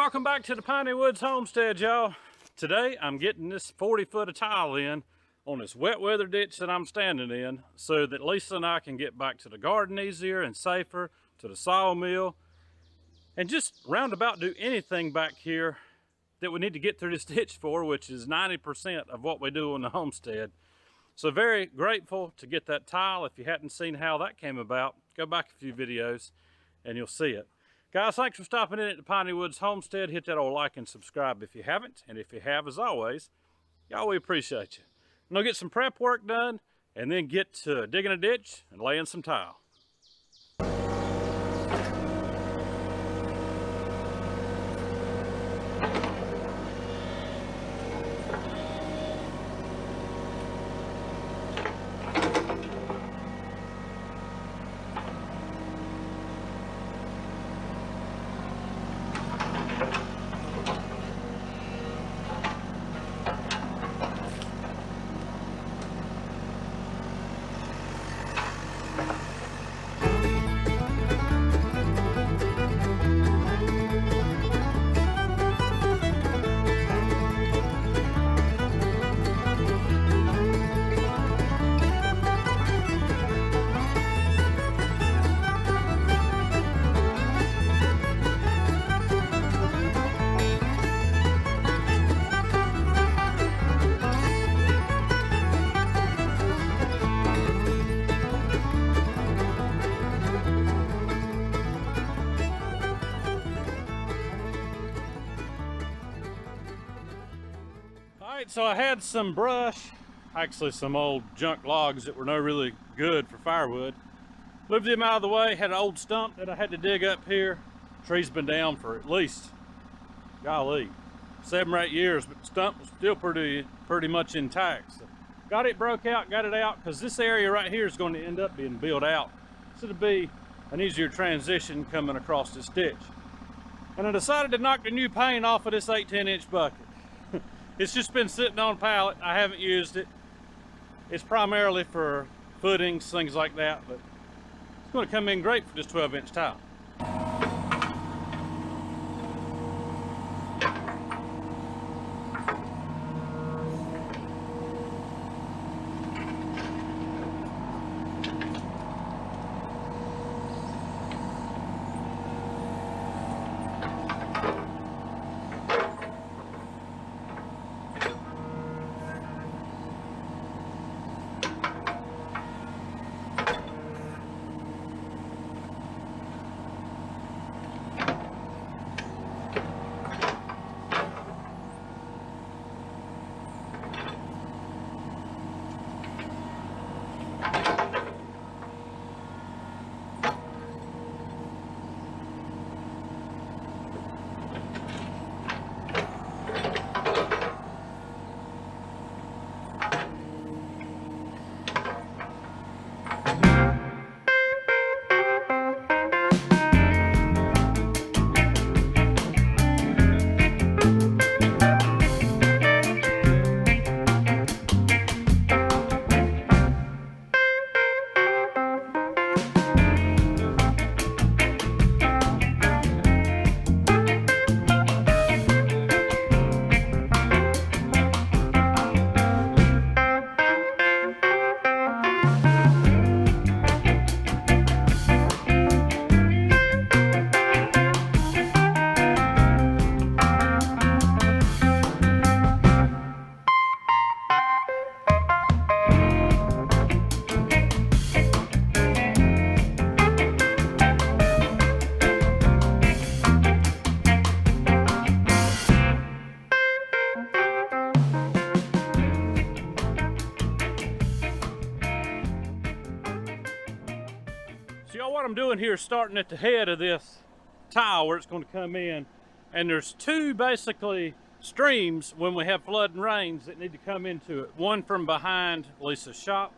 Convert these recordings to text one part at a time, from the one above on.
Welcome back to the Piney Woods Homestead, y'all. Today I'm getting this 40 foot of tile in on this wet weather ditch that I'm standing in so that Lisa and I can get back to the garden easier and safer, to the sawmill, and just roundabout do anything back here that we need to get through this ditch for, which is 90% of what we do on the homestead. So very grateful to get that tile. If you hadn't seen how that came about, go back a few videos and you'll see it. Guys, thanks for stopping in at the Piney Woods Homestead. Hit that old like and subscribe if you haven't. And if you have, as always, y'all, we appreciate you. I'm gonna get some prep work done and then get to digging a ditch and laying some tile. So I had some brush, actually some old junk logs that were no really good for firewood. Moved them out of the way, had an old stump that I had to dig up here. Tree's been down for at least, golly, 7 or 8 years, but the stump was still pretty much intact. So got it broke out, got it out, because this area right here is going to end up being built out. So it'll be an easier transition coming across this ditch. And I decided to knock the new paint off of this 8-10 bucket. It's just been sitting on a pallet. I haven't used it. It's primarily for footings, things like that, but it's going to come in great for this 12-inch tile. So y'all, what I'm doing here is starting at the head of this tile where it's going to come in, and there's 2 basically streams when we have flood and rains that need to come into it. One from behind Lisa's shop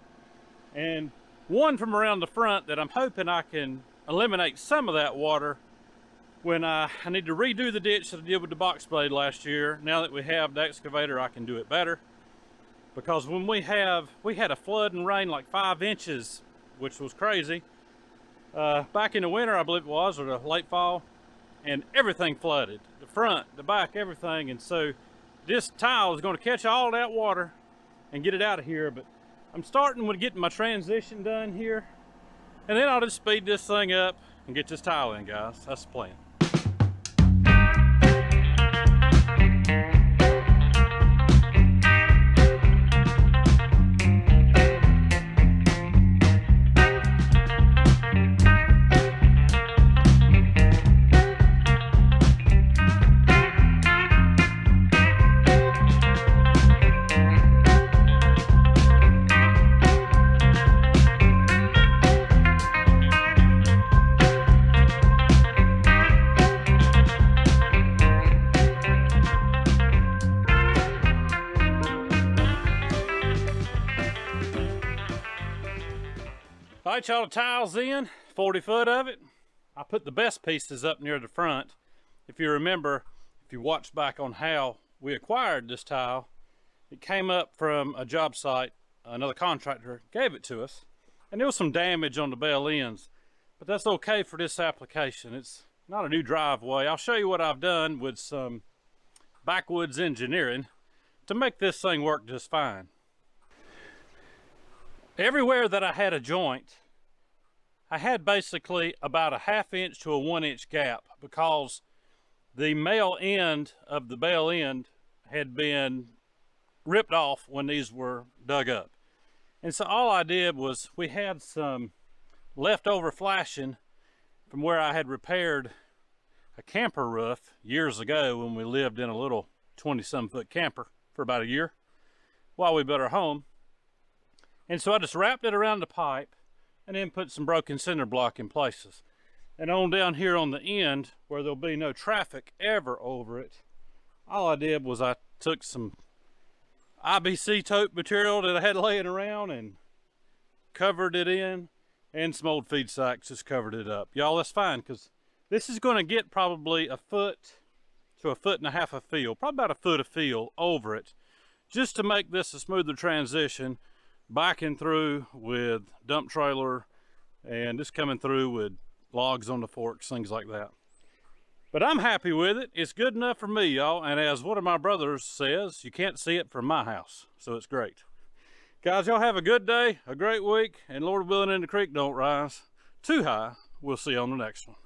and one from around the front that I'm hoping I can eliminate some of that water when I need to redo the ditch that I did with the box blade last year. Now that we have the excavator, I can do it better, because when we had a flood and rain like 5 inches, which was crazy, back in the winter, I believe it was, or the late fall. and everything flooded. The front, the back, everything. And so this tile is going to catch all that water and get it out of here. But I'm starting with getting my transition done here, and then I'll just speed this thing up and get this tile in, guys. That's the plan. All right, y'all, the tile's in, 40 foot of it. I put the best pieces up near the front. If you remember, if you watched back on how we acquired this tile, it came up from a job site. Another contractor gave it to us, and there was some damage on the bell ends, but that's okay for this application. It's not a new driveway. I'll show you what I've done with some backwoods engineering to make this thing work just fine. Everywhere that I had a joint, I had basically about a 1/2 inch to a 1 inch gap, because the male end of the bell end had been ripped off when these were dug up. And so all I did was, we had some leftover flashing from where I had repaired a camper roof years ago when we lived in a little 20-some foot camper for about a year while we built our home. And so I just wrapped it around the pipe and then put some broken cinder block in places. And on down here on the end, where there'll be no traffic ever over it, all I did was I took some IBC tote material that I had laying around and covered it in, and some old feed sacks just covered it up. Y'all, that's fine, because this is going to get probably 1 foot to 1.5 foot of fill, probably about 1 foot of fill over it, just to make this a smoother transition, backing through with dump trailer and just coming through with logs on the forks, things like that. But I'm happy with it. It's good enough for me, y'all. And as one of my brothers says, you can't see it from my house, so it's great. Guys, y'all have a good day, a great week, and Lord willing, the creek don't rise too high. We'll see you on the next one.